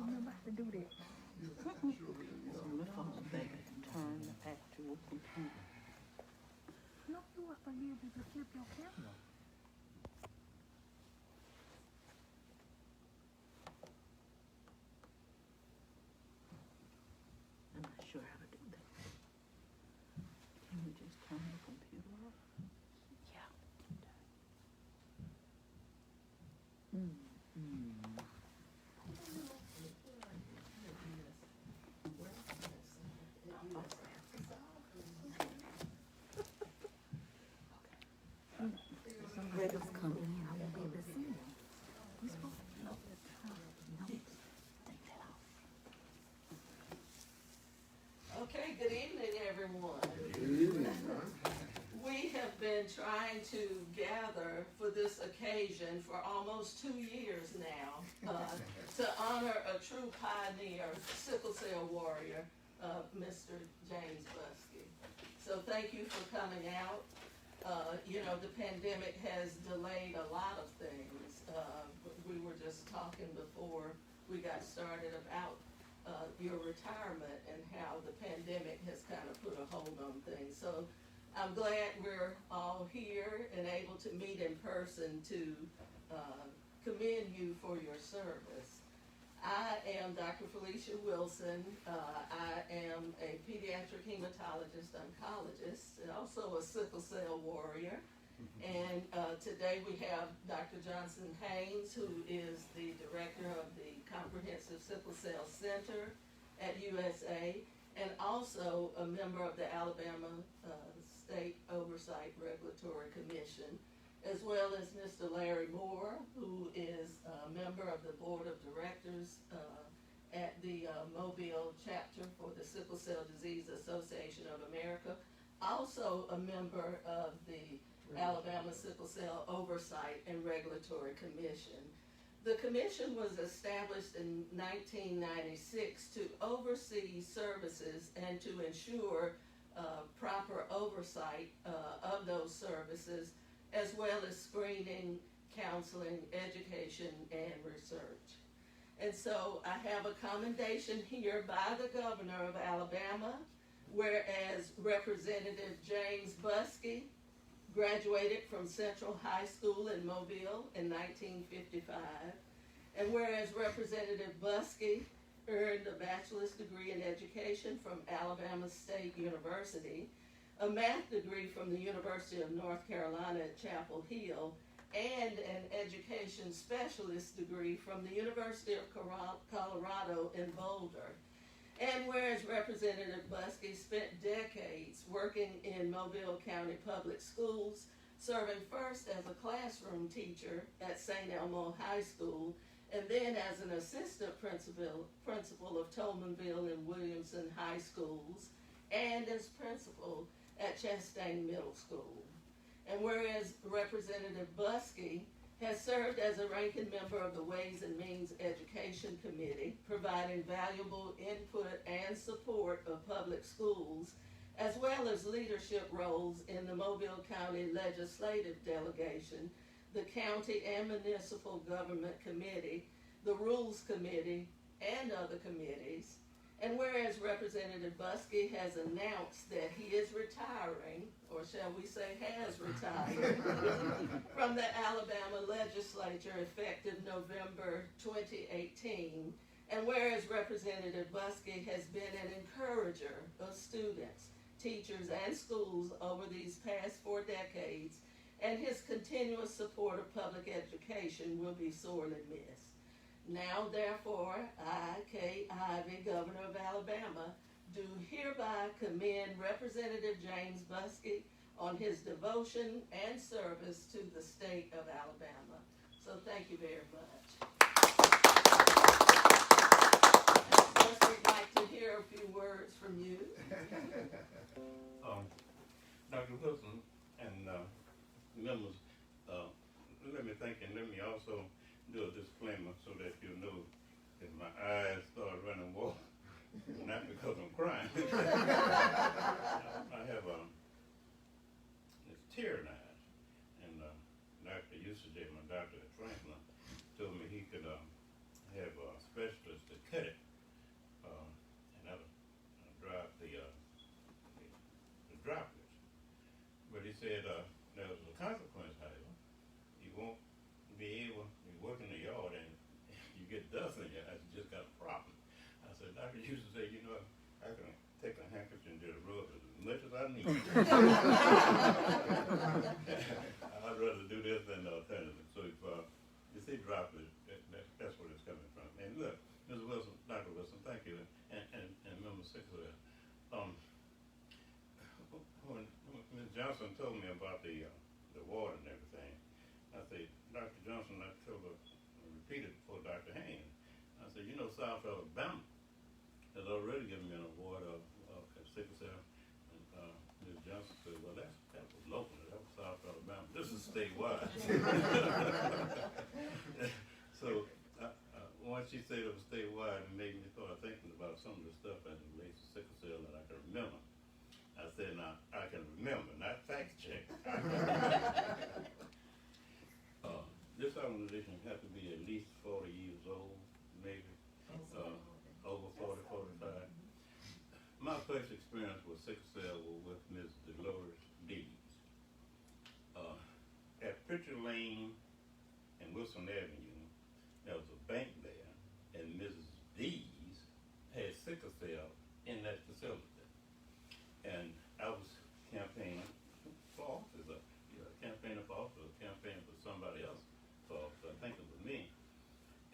remember how to do that. Turn the actual computer. No, you are supposed to be able to flip your camera. I'm not sure how to do that. Can we just turn the computer off? Yeah. Records coming in. I won't be able to see them. We supposed to No, take that off. Okay, good evening, everyone. We have been trying to gather for this occasion for almost 2 years now to honor a true pioneer, sickle cell warrior, Mr. James Buskey. So thank you for coming out. The pandemic has delayed a lot of things. We were just talking before we got started about your retirement and how the pandemic has kind of put a hold on things. So I'm glad we're all here and able to meet in person to commend you for your service. I am Dr. Felicia Wilson. I am a pediatric hematologist oncologist and also a sickle cell warrior. And today we have Dr. Johnson Haynes, who is the director of the Comprehensive Sickle Cell Center at USA, and also a member of the Alabama State Oversight Regulatory Commission, as well as Mr. Larry Moore, who is a member of the Board of Directors at the Mobile chapter for the Sickle Cell Disease Association of America, also a member of the Alabama Sickle Cell Oversight and Regulatory Commission. The commission was established in 1996 to oversee services and to ensure proper oversight of those services, as well as screening, counseling, education, and research. And so I have a commendation here by the governor of Alabama, whereas Representative James Buskey graduated from Central High School in Mobile in 1955, and whereas Representative Buskey earned a bachelor's degree in education from Alabama State University, a math degree from the University of North Carolina at Chapel Hill, and an education specialist degree from the University of Colorado in Boulder. And whereas Representative Buskey spent decades working in Mobile County Public Schools, serving first as a classroom teacher at St. Elmo High School, and then as an assistant principal of Tolmanville and Williamson High Schools, and as principal at Chastain Middle School. And whereas Representative Buskey has served as a ranking member of the Ways and Means Education Committee, providing valuable input and support of public schools, as well as leadership roles in the Mobile County Legislative Delegation, the County and Municipal Government Committee, the Rules Committee, and other committees. And whereas Representative Buskey has announced that he is retiring, or shall we say has retired, from the Alabama legislature effective November 2018, and whereas Representative Buskey has been an encourager of students, teachers, and schools over these past 4 decades, and his continuous support of public education will be sorely missed. Now, therefore, I, Kate Ivey, Governor of Alabama, do hereby commend Representative James Buskey on his devotion and service to the state of Alabama. So thank you very much. First, we'd like to hear a few words from you. Dr. Wilson and members, let me thank you, and let me also do a disclaimer so that you know that my eyes start running water, not because I'm crying. I have it's tear eyes, and Dr. Usaday, my doctor at Franklin, told me he could have a specialist that cut it, and that'll drive the droplets. But he said there was a consequence, however. You won't be able to work in the yard and you get dust in your eyes, you just got a problem. I said, Doctor used to say, you know, I can take a handkerchief and just rub it as much as I need. I'd rather do this than the alternative. So if you see droplets, that's where it's coming from. And look, Mr. Wilson, Dr. Wilson, thank you. And Member Sickler, when Ms. Johnson told me about the water and everything, I said, Dr. Johnson, I told her, I repeated before Dr. Haynes, I said, you know, South Alabama has already given me an award of sickle cell. And Ms. Johnson said, well, that was local, that was South Alabama. This is statewide. So once she said it was statewide, it made me start thinking about some of the stuff as it relates to sickle cell that I can remember. I said, now, I can remember, not fact check. This organization has to be at least 40 years old, maybe, over 40, 45. My first experience with sickle cell was with Ms. Dolores Dees. At Pritchard Lane and Wilson Avenue, there was a bank there, and Mrs. Dees had sickle cell in that facility. And I was campaigning for office, campaigning for office, campaigning for somebody else for office. I think it was me.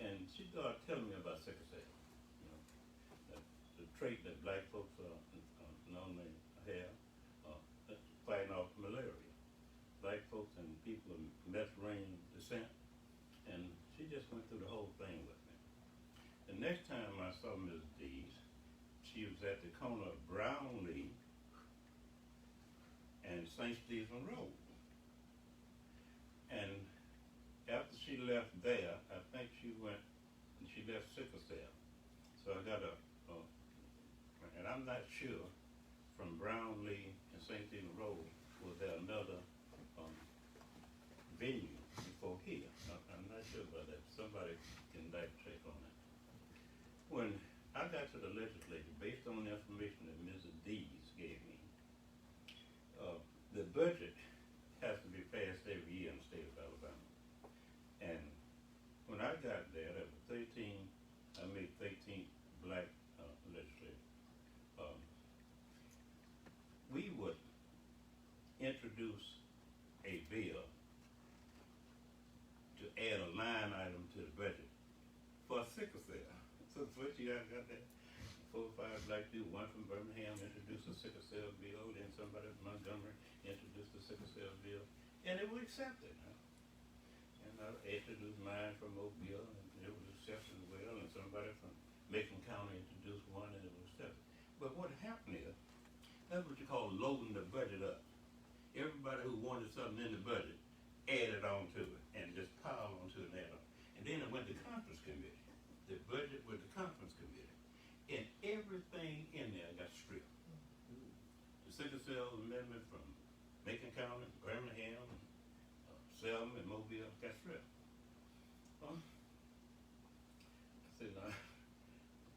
And she started telling me about sickle cell. You know, the trait that black folks normally have, fighting off malaria. Black folks and people of Mediterranean descent. And she just went through the whole thing with me. The next time I saw Ms. Dees, she was at the corner of Brownlee and St. Stephen Road. And after she left there, I think she left sickle cell. So I got and I'm not sure, from Brownlee and St. Stephen Road, was there another venue before here? I'm not sure about that. Somebody can check on that. When I got to the legislature, based on the information that Mrs. Dees gave me, the budget has to be passed every year in the state of Alabama. And when I got there, there were 13 black legislators. We would introduce a bill to add a line item to the budget for sickle cell. So what you got there? 4 or 5 black people, one from Birmingham introduced a sickle cell bill, then somebody from Montgomery introduced a sickle cell bill, and it was accepted. Huh? And I introduced mine from Mobile, and it was accepted as well, and somebody from Macon County introduced one, and it was accepted. But what happened is, that's what you call loading the budget up. Everybody who wanted something in the budget added on to it, and just piled onto it and added on. And then it went to conference committee. The budget with the conference committee. And everything in there got stripped. The sickle cell amendment from Macon County, Birmingham, Selma, and Mobile got stripped. I said, now,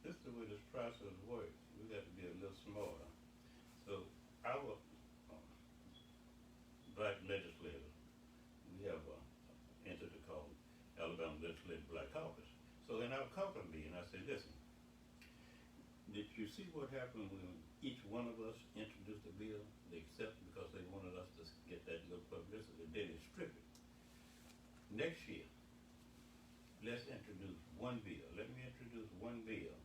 this is the way this process works. We got to be a little smarter. So our black legislators, we have an entity called Alabama Legislative Black Caucus. So in our caucus meeting, I said, listen, did you see what happened when each one of us introduced a bill? They accepted because they wanted us to get that little publicity. Then they stripped it. Next year, let's introduce one bill. Let me introduce one bill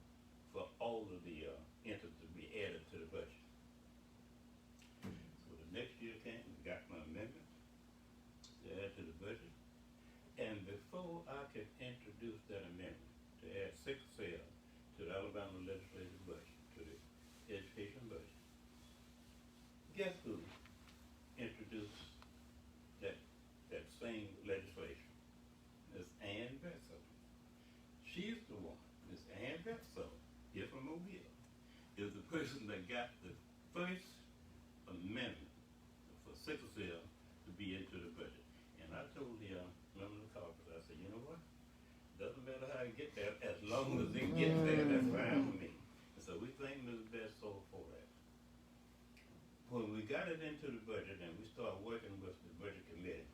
for all of the entities to be added to the budget. So the next year came, we got my amendment to add to the budget. And before I could introduce that amendment to add sickle cell to the Alabama legislative budget, to the education budget, guess who introduced that same legislation? Ms. Ann Betzel. She's the one. Ms. Ann Betzel, here from Mobile, is the person that got the first amendment for sickle cell to be into the budget. And I told the member of the caucus, I said, you know what? Doesn't matter how you get there, as long as it gets there, that's fine with me. And so we thank Ms. Bessel for that. When we got it into the budget and we started working with the budget committee,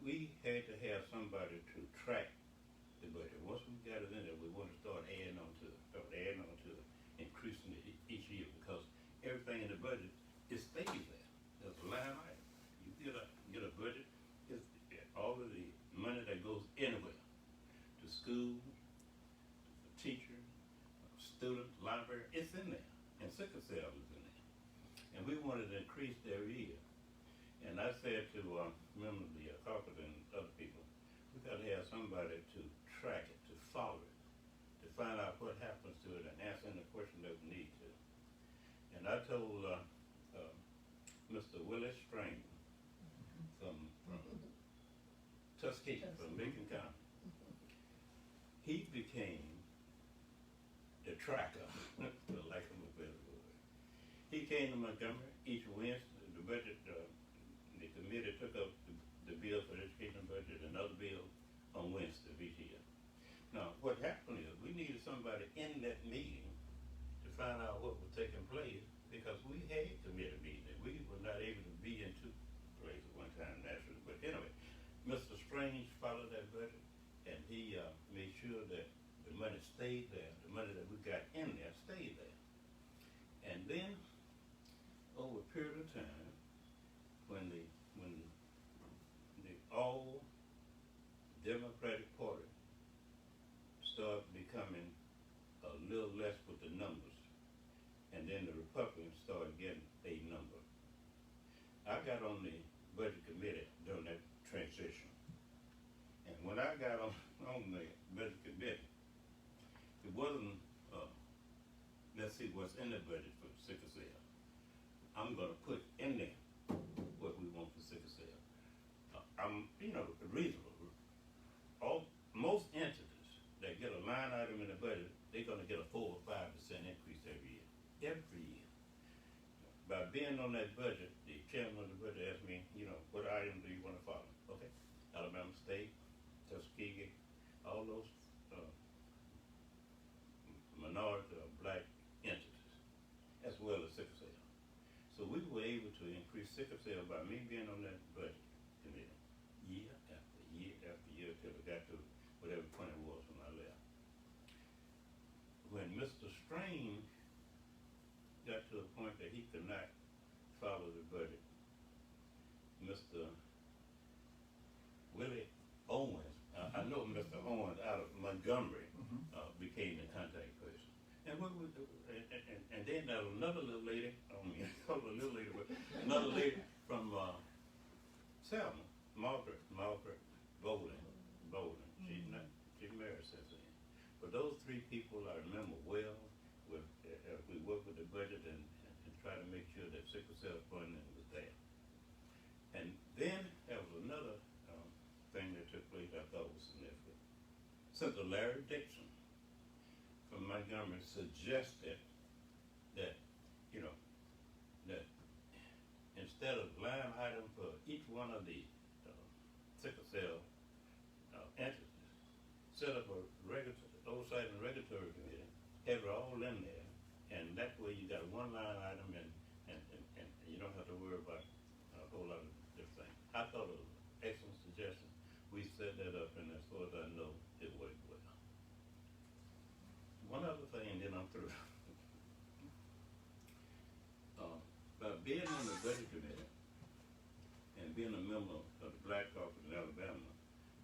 we had to have somebody to track the budget. Once we got it in there, we want to start adding on to it, increasing it each year, because everything in the budget, it stays there. There's a line item. You get a budget, it's all of the money that goes anywhere, to school, to teachers, students, library, it's in there. And sickle cell is in there. And we wanted to increase it every year. And I said to members of the caucus and other people, we got to have somebody to track it, to follow it, to find out what happens to it and answer any question that we need to. And I told Mr. Willis Strain from Tuskegee, from Macon County, he became the tracker, for lack of a better word. He came to Montgomery each Wednesday. The budget, the committee took up the bill for the education budget and other bills on Wednesday of each year. Now, what happened is we needed somebody in that meeting to find out what was taking place, because we had committee meetings and we were not able to be in two places at one time naturally. But anyway, Mr. Strange followed that budget and he made sure that the money stayed there. The money that we got in there stayed there. And then, over a period of time, when the all Democratic Party started becoming a little less with the numbers, and then the Republicans started getting a number, I got on the budget committee during that transition. And when I got on the budget committee, it wasn't, let's see what's in the budget for sickle cell. I'm going to put in there what we want for sickle cell. I'm, reasonable. Most entities that get a line item in the budget, they're going to get a 4 or 5% increase every year. Every year. By being on that budget, the chairman of the budget asked me, what item do you want to follow? Okay. Alabama State, Tuskegee, all those minority or black entities, as well as sickle cell. So we were able to increase sickle cell by me being on that budget committee year after year after year till it got to whatever point it was when I left. When Mr. Strange got to a point that he could not follow the budget, Mr. Willie Owens, I know Mr. Owens out of Montgomery, became the contact person. And what we do, and then there was another little lady, another lady from Selma, Margaret Bowling. She's married since then. But those three people I remember well. We worked with the budget and try to make sure that sickle cell funding was there. And then there was another thing that took place I thought was significant. Senator Larry Dixon from Montgomery suggested that, that instead of line item for each one of the sickle cell entities, set up a oversight and regulatory committee, have it all in there, and that way you got one line item and you don't have to worry about a whole lot of different things. I thought it was an excellent suggestion. We set that up, and as far as I know, it worked well. One other thing, and then I'm through. By being on the budget committee and being a member of the Black Caucus in Alabama,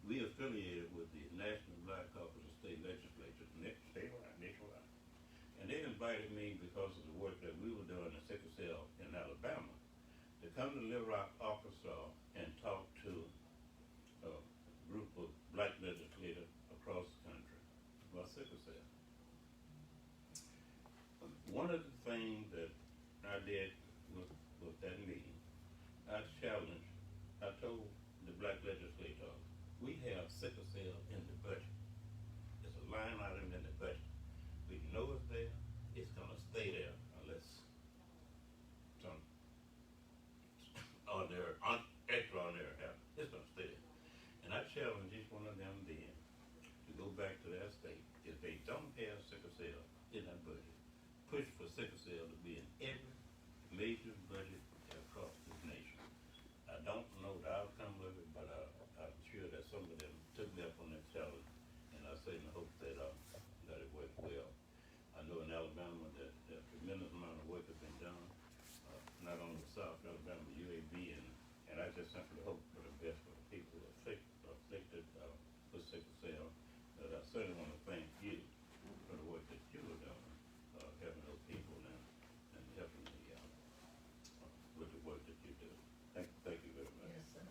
we affiliated with the National Black Caucus of State Legislatures, nationwide. And they invited me because of the work that we were doing in sickle cell in Alabama to come to Little Rock, Arkansas, and talk to a group of black legislators across the country about sickle cell. One of the things that I did with that meeting, I told the black legislators, we have sickle cell in the budget. It's a line item in the budget. We know it's there. It's going to stay there unless some extraordinary happens. It's going to stay this budget across this nation. I don't know the outcome of it, but I'm sure that some of them took me up on that challenge, and I say in the hope that it worked well. I know in Alabama that a tremendous amount of work has been done, not only in South Alabama, UAB, and I just simply hope for the best for the people afflicted with sickle cell. But I certainly want to thank you for the work that you have done, helping those people and helping with the work that you do. Thank you very much. Yes, sir.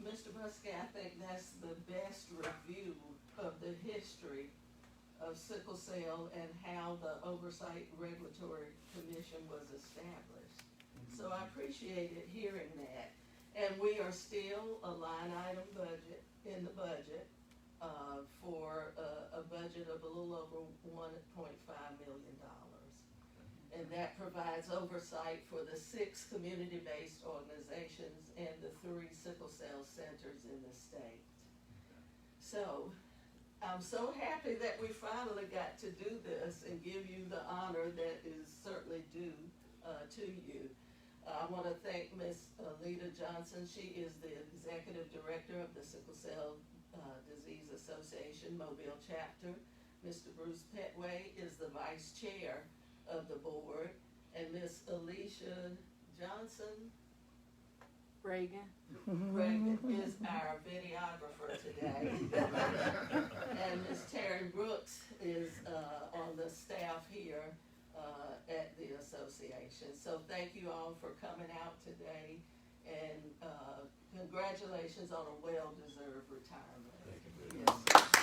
Mr. Buskey, I think that's the best review of the history of sickle cell and how the Oversight Regulatory Commission was established. So I appreciated hearing that. And we are still a line item budget in the budget for a budget of a little over $1.5 million. And that provides oversight for the 6 community-based organizations and the 3 sickle cell centers in the state. So I'm so happy that we finally got to do this and give you the honor that is certainly due to you. I want to thank Ms. Alita Johnson. She is the Executive Director of the Sickle Cell Disease Association Mobile Chapter. Mr. Bruce Petway is the Vice Chair of the board, and Miss Alicia Johnson Reagan. is our videographer today. And Miss Terry Brooks is on the staff here at the association. So thank you all for coming out today, and congratulations on a well-deserved retirement. Thank you very Yes, much. sir.